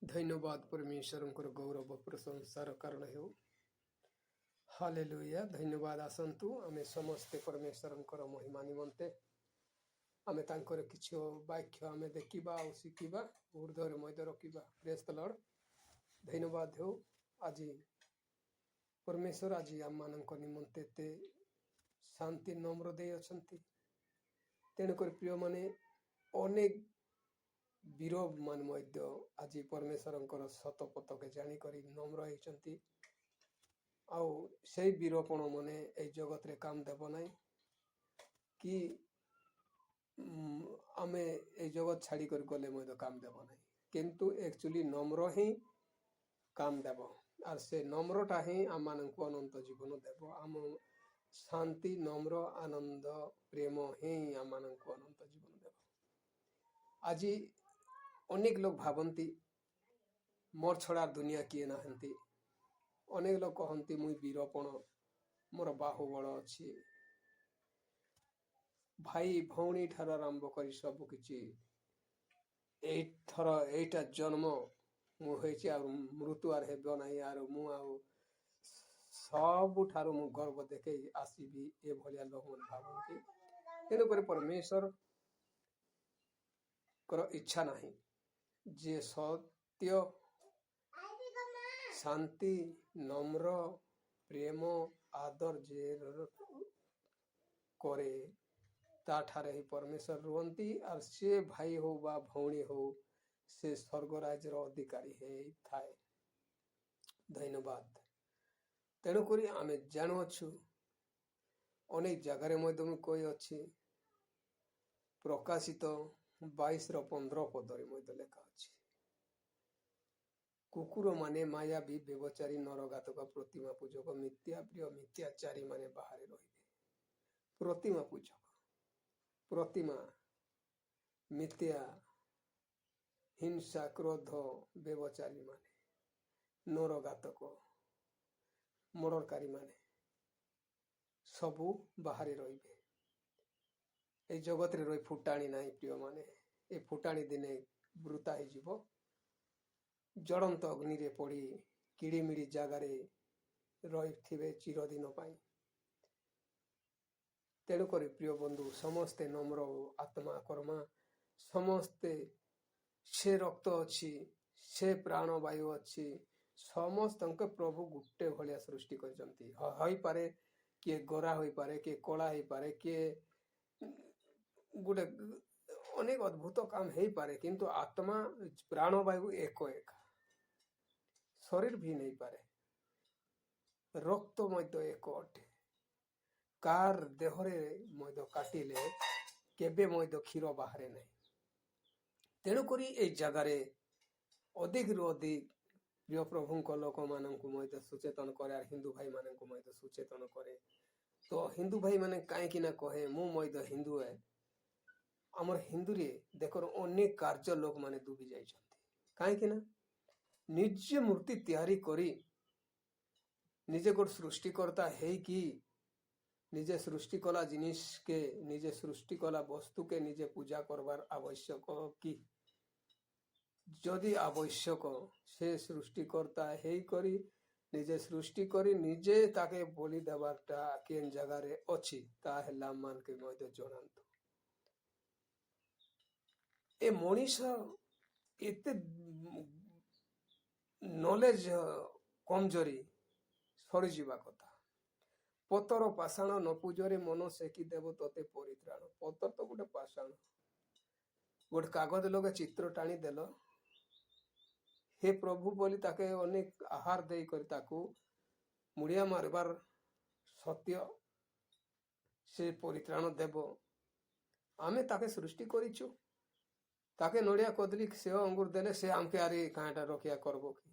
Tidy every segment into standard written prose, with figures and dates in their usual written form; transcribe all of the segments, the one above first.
धन्यवाद परमेश्वर गौरव प्रशंसार कारण हो। हालेलुया। धन्यवाद। आसतु आमे समस्ते परमेश्वर महिमा निमंते आमे तांकर किछि वाक्य आमे देखिबा और शिखिबा ऊर्ध्वर मध्य रखिबा। Praise the Lord. धन्यवाद हो। आज परमेश्वर आज आम मानक निमंते ते शांति नम्र दे अछंती। तेणुकर प्रिय माने अनेक विरोध मान मध्य आज परमेश्वर शतपथ के जाणिक नम्र होती आउ से वीरपण माने ए जगत रे काम देव ना कि आमे ए जगत छाड़ी कर गले काम देव ना किंतु एक्चुअली नम्र ही काम देव और से नम्रटा ही आम मानक अनंत जीवन देव। आम शांति नम्र आनंद प्रेम ही आम मानक अनंत जीवन देव। आज अनेक लोग भावती मोर छड़ा दुनिया किए नहांती। अनेक लोग कहती मुई वीरपण मोर बाहुबल अच्छी भाई भौणी ठार आरंभ कर सब किछि एथर एटा जन्म मुझे मृत्यु आर हेब ना आर मु सब ठार मु गर्व देखे आसबि ए भलिया लोक मन भावती। तेणुक परमेश्वर कर इच्छा नहीं जे सत्य शांति नम्र प्रेम आदर जे करे ताठारे ही परमेश्वर रुहंती और से भाई हो बा भौणी हो से स्वर्गराज अधिकारी है थाए। धन्यवाद। तेणुक आमे जानुछु अनेक जगार मध्य कही अच्छी प्रकाशित 22:15 पदरे मध्य लेखा अच्छी कुकुर माने मायावी व्यवचारी नरघातक प्रतिमा पूजक मिथ्या प्रिय मिथ्याचारी माने बाहर रही। प्रतिमा पूजक प्रतिमा मिथ्या हिंसा क्रोध व्यवचारी माने नरघातक मर्डरकारी माने सबू बाहर रही। ए जगत रे रही फुटाणी ना प्रिय माने ए फुटाणी दिने वृता हो जड़ंत अग्नि रे पड़ी किड़ीमिड़ी जगार रही चिरदिन पाई। तेणुक प्रिय बंधु समस्ते नम्र आत्मा कर्मा समस्ते से रक्त अच्छी से प्राण वायु अच्छी समस्त प्रभु गुटे भाया सृष्टि करे किए गोरा हो पारे किए कला हो पारे किए गोटे अनेक अद्भुत काम हो पारे किंतु आत्मा प्राण वायु एक एक शरीर भी नहीं पारे रक्त मध्य एक अटे कार देहरे मध्य काटिले केबे मध्य क्षीर बाहरे नहीं। तेणुक ए जगार अधिक रु अधिक प्रिय प्रभु लोक मान सुचेतन करे हिंदू भाई मान सुचेतन करे। तो हिंदू भाई माने कहीं ना कहे मु हिंदू है आमर हिंदू रे देखो अनेक कार्य लोक माने डूबी जाइछंती कहीं ना निज मूर्ति तैयारी करी निजे गोट सृष्टिकर्ता है कि निजे सृष्टि कला जिनिस के निजे सृष्टि कला वस्तु के निजे पूजा करवार आवश्यक कि जदि आवश्यक से सृष्टिकर्ता है करी निजे सृष्टि करी निजे ताके बोली देवारटा केन जगार अच्छी ताहेला मान के मध्य जनांतु। ए मनीष एते नॉलेज कमजोरी सरी जीवा कथा पतर पाषाण न पूजरे मन सेकी देव तते परित्राण। पतर तो गोटे पाषाण गोटे कागज लगे चित्र टाणी देल हे प्रभु बोली ताके अनेक आहार दे कर ताकू मुड़िया मारबार सत्य से परित्राण देव। आमे ताके सृष्टि करिछु ताके नड़िया कदली सेव अंगूर देले से आमके आरी कांटा रखिया करबो कि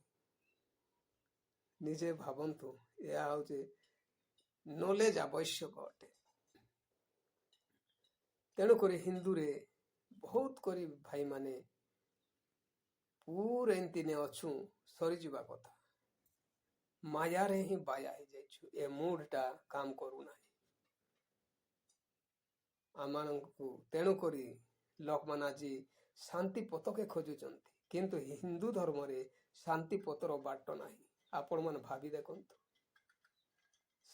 निजे भावंतु या होचे नॉलेज आवश्यक अटे। तेणुक हिंदू रे बहुत करी भाई माने पूरे एंती ने अच्छू सरी जीवा कथा माया रे ही बाया ही जाइछु ए मूडटा काम करू नाही आमानंकु। तेणुक लोक मान आज शांति पथके खोजुचंती କିନ୍ତୁ ହିନ୍ଦୁ ଧର୍ମରେ ଶାନ୍ତି ପଥର ବାଟ ନାହିଁ। ଆପଣମାନେ ଭାବି ଦେଖନ୍ତୁ,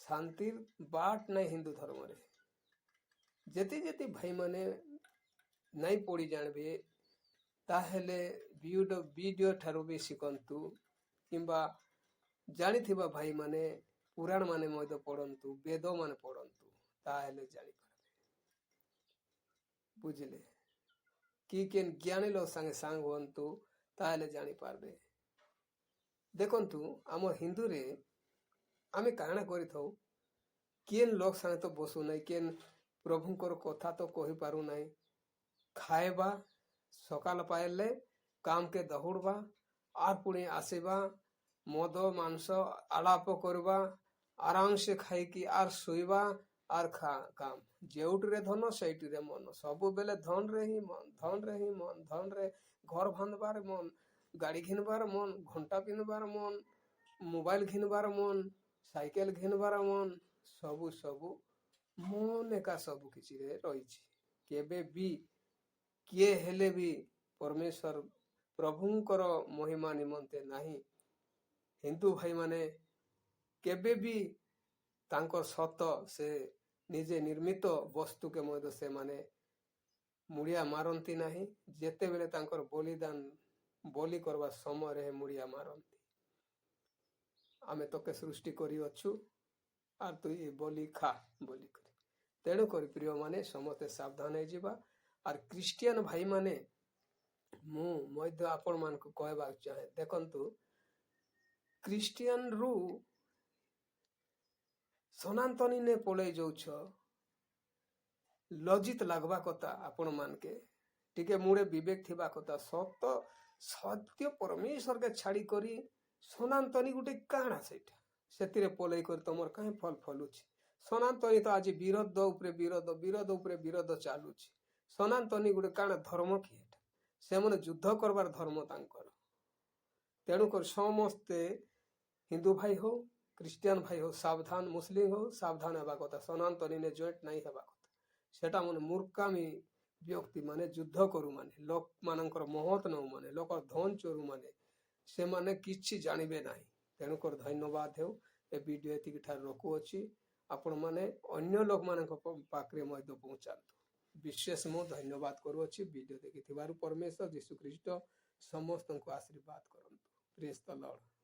ଶାନ୍ତିର ବାଟ ନାହିଁ ହିନ୍ଦୁ ଧର୍ମରେ। ଯେତେ ଭାଇମାନେ ନାଇଁ ପଢ଼ି ଜାଣିବେ ତାହେଲେ ଭିଡ଼ିଓ ଠାରୁ ବି ଶିଖନ୍ତୁ, କିମ୍ବା ଜାଣିଥିବା ଭାଇମାନେ ପୁରାଣ ମାନେ ମଧ୍ୟ ପଢ଼ନ୍ତୁ, ବେଦ ମାନେ ପଢ଼ନ୍ତୁ, ତାହେଲେ ଜାଣିପାରିବେ। ବୁଝିଲେ କି କେନ୍ ଜ୍ଞାନୀ ଲୋକ ସାଙ୍ଗେ ସାଙ୍ଗ ହୁଅନ୍ତୁ, ତାହେଲେ ଜାଣିପାରିବେ। ଦେଖନ୍ତୁ ଆମ ହିନ୍ଦୁରେ ଆମେ କାଣା କରିଥାଉ, କେନ୍ ଲୋକ ସାଙ୍ଗେ ତ ବସୁ ନାହିଁ, କେନ୍ ପ୍ରଭୁଙ୍କର କଥା ତ କହିପାରୁ ନାହିଁ। ଖାଇବା ସକାଳ ପାଇଲେ କାମକେ ଦୌଡ଼ବା, ଆର୍ ପୁଣି ଆସିବା, ମଦ ମାଂସ ଆଳାପ କରିବା, ଆରାମସେ ଖାଇକି ଆର୍ ଶୋଇବା, ଆର୍ କାମ ଯେଉଁଟିରେ ଧନ ସେଇଟିରେ ମନ, ସବୁବେଲେ ଧନରେ ହିଁ ମନ, ଧନରେ ହିଁ ମନ, ଧନରେ ଘର ବାନ୍ଧବାର ମନ, ଗାଡ଼ି ଘିନବାର ମନ, ଘଣ୍ଟା ପିନ୍ଧବାର ମନ, ମୋବାଇଲ ଘିନବାର ମନ, ସାଇକେଲ ଘିନବାର ମନ, ସବୁ ମନ ଏକା ସବୁ କିଛିରେ ରହିଛି। କେବେ ବି କିଏ ହେଲେ ବି ପରମେଶ୍ୱର ପ୍ରଭୁଙ୍କର ମହିମା ନିମନ୍ତେ ନାହିଁ। ହିନ୍ଦୁ ଭାଇମାନେ କେବେ ବି ତାଙ୍କର ସତ ସେ ନିଜେ ନିର୍ମିତ ବସ୍ତୁକେ ମଧ୍ୟ ସେମାନେ ମୁଡ଼ିଆ ମାରନ୍ତି ନାହିଁ। ଯେତେବେଳେ ତାଙ୍କର ବଲି କରିବା ସମୟରେ ମୁଡ଼ିଆ ମାରନ୍ତି। ଆମେ ତୋକେ ସୃଷ୍ଟି କରିଅଛୁ ଆର୍ ତୁ ଏ ବଲି ଖା ବୋଲି କରି। ତେଣୁକରି ପ୍ରିୟମାନେ ସମସ୍ତେ ସାବଧାନ ହେଇଯିବା। ଆର୍ ଖ୍ରୀଷ୍ଟିଆନ ଭାଇମାନେ ମୁଁ ମଧ୍ୟ ଆପଣମାନଙ୍କୁ କହିବାକୁ ଚାହେଁ, ଦେଖନ୍ତୁ ଖ୍ରୀଷ୍ଟିଆନରୁ ସନାତନୀ ନେ ପଳେଇ ଯାଉଛ, ଲଜିତ ଲାଗବା କଥା। ଆପଣ ମାନକେ ଟିକେ ମୁଡ଼େ ବିବେକ ଥିବା କଥା। ସତ୍ୟ ପରମେଶ୍ୱରକେ ଛାଡ଼ି କରି ସନାତନୀ ଗୋଟେ କାଣା ସେଇଟା, ସେଥିରେ ପଳେଇ କରି ତମର କାହିଁ ଫଲ ଫଲୁଛି। ସନାତନୀ ତ ଆଜି ବିରୋଧ ଉପରେ ବିରୋଧ ଚାଲୁଛି। ସନାତନୀ ଗୋଟେ କାଣା ଧର୍ମ କି ଏଟା? ସେମାନେ ଯୁଦ୍ଧ କରବାର ଧର୍ମ ତାଙ୍କର। ତେଣୁକରି ସମସ୍ତେ ହିନ୍ଦୁ ଭାଇ ହଉ, ଖ୍ରୀଷ୍ଟିଆନ ଭାଇ ହଉ ସାବଧାନ, ମୁସଲିମ ହଉ ସାବଧାନ ହେବା କଥା। ସନାତନୀ ନେ ଜଏଣ୍ଟ ନାଇଁ ହେବା କଥା। ସେଟା ମାନେ ମୂର୍ଖାମୀ ବ୍ୟକ୍ତି ମାନେ, ଯୁଦ୍ଧ କରୁ ମାନେ, ଲୋକମାନଙ୍କର ମହତ ନଉ ମାନେ, ଲୋକର ଧନ ଚୋରୁ ମାନେ, ସେମାନେ କିଛି ଜାଣିବେ ନାହିଁ। ତେଣୁକରି ଧନ୍ୟବାଦ ହେଉ। ଏ ଭିଡ଼ିଓ ଏତିକି ଠାରୁ ରଖୁଅଛି। ଆପଣମାନେ ଅନ୍ୟ ଲୋକମାନଙ୍କ ପାଖରେ ମଧ୍ୟ ପହଞ୍ଚାନ୍ତୁ। ବିଶେଷ ମୁଁ ଧନ୍ୟବାଦ କରୁଅଛି ଭିଡ଼ିଓ ଦେଖିଥିବାରୁ। ପରମେଶ୍ୱର ଯୀଶୁ ଖ୍ରୀଷ୍ଟ ସମସ୍ତଙ୍କୁ ଆଶୀର୍ବାଦ କରନ୍ତୁ। ପ୍ରେଜ୍ ଦ ଲର୍ଡ।